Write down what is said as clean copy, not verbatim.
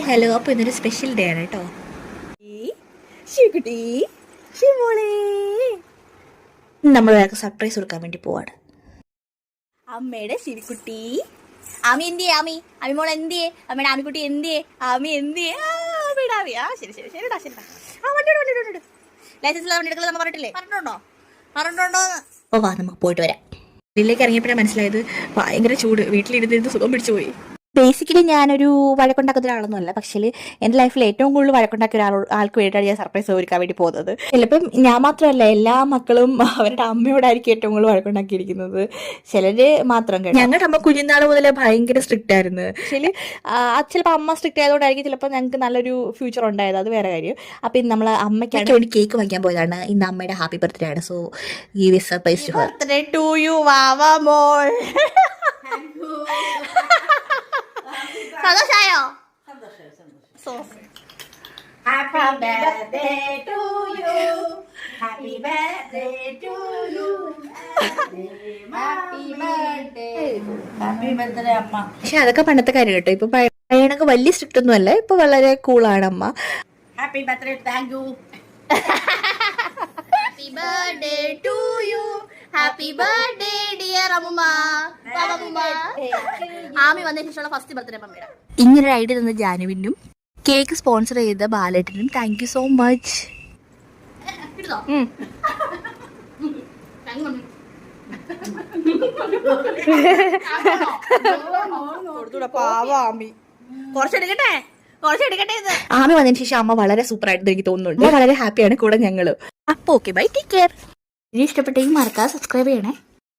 Hello, അപ്പോൾ ഇന്നൊരു special day ആണ് കേട്ടോ. ശിവകുട്ടി, ശിവമോളെ, നമ്മൾ ഒരാൾക്ക് സർപ്രൈസ് കൊടുക്കാൻ വേണ്ടി പോവാണ്. അമ്മയുടെ ശിവക്കുട്ടി. ആമി എന്തിയേ? ആമി മോൾ എന്തിയേ? അമ്മയുടെ ആമിക്കുട്ടി എന്തിയേ? ആമി എന്തിയേ? അമ്മയുടെ ആമി. ശരി ശരിടാ. വണ്ടി ലൈസൻസ് ഇല്ലാതെ വണ്ടി എടുക്കല് നമ്മൾ പറഞ്ഞിട്ടില്ലേ? പറഞ്ഞിട്ടുണ്ടോ? ഓ വാ, നമുക്ക് പോയിട്ട് വരാം. വീട്ടിലേക്ക് ഇറങ്ങിയപ്പോഴാണ് മനസ്സിലായത് ഭയങ്കര ചൂട്. വീട്ടിലിരുന്നിരുന്ന് സുഖം പിടിച്ചു പോയി. ബേസിക്കലി ഞാനൊരു വഴക്കുണ്ടാക്കുന്ന ഒരാളൊന്നും അല്ല. പക്ഷേ എൻ്റെ ലൈഫിൽ ഏറ്റവും കൂടുതൽ വഴക്കുണ്ടാക്കിയ ആൾക്ക് വേണ്ടിയിട്ടാണ് ഞാൻ സർപ്രൈസ് ഒരുക്കാൻ വേണ്ടി പോകുന്നത്. ചിലപ്പം ഞാൻ മാത്രമല്ല, എല്ലാ മക്കളും അവരുടെ അമ്മയോടായിരിക്കും ഏറ്റവും കൂടുതൽ വഴക്കുണ്ടാക്കിയിരിക്കുന്നത്. ചിലര് മാത്രം കേട്ടോ. ഞങ്ങളുടെ അമ്മ കുഞ്ഞുനാൾ മുതലേ ഭയങ്കര സ്ട്രിക്റ്റ് ആയിരുന്നു. പക്ഷേ ചിലപ്പോൾ അമ്മ സ്ട്രിക്റ്റ് ആയതുകൊണ്ടായിരിക്കും ചിലപ്പോൾ ഞങ്ങൾക്ക് നല്ലൊരു ഫ്യൂച്ചർ ഉണ്ടായത്. അത് വേറെ കാര്യം. അപ്പം ഇന്ന് നമ്മൾ അമ്മയ്ക്കാണ് വേണ്ടി കേക്ക് വാങ്ങിക്കാൻ പോയതാണ്. ഇന്ന് അമ്മയുടെ ഹാപ്പി ബർത്ത്ഡേ ആണ്. So give a surprise to her. Birthday to you വാവാ മോൾ. സന്തോഷായോ? Happy birthday to you, happy birthday to you, happy birthday അമ്മ. പക്ഷെ അതൊക്കെ പണ്ടത്തെ കാര്യം കേട്ടോ. ഇപ്പൊ പഴയണക്ക് വലിയ സ്ട്രിക്റ്റ് ഒന്നും അല്ല. ഇപ്പൊ വളരെ കൂളാണ് അമ്മ. Happy birthday, thank you. Happy birthday to you, happy birthday dear അമ്മ. ആമി വന്നതിന് ശേഷമുള്ള ഫസ്റ്റ് ബർത്ത്ഡേ അമ്മയുടെ. ഇങ്ങനൊരു ഐഡിയ തന്ന ജാനുവിനും കേക്ക് സ്പോൺസർ ചെയ്ത ബാലേട്ടനും thank you so much. Aami വന്നതിന് ശേഷം അമ്മ വളരെ സൂപ്പർ ആയിട്ട് എനിക്ക് തോന്നുന്നുണ്ട്. വളരെ ഹാപ്പിയാണ് കൂടെ ഞങ്ങള്. അപ്പൊ ഓക്കെ, ബൈ, ടേക്ക് കെയർ. ഇനി ഇഷ്ടപ്പെട്ടെങ്കിൽ മറക്കാതെ സബ്സ്ക്രൈബ് ചെയ്യണേ.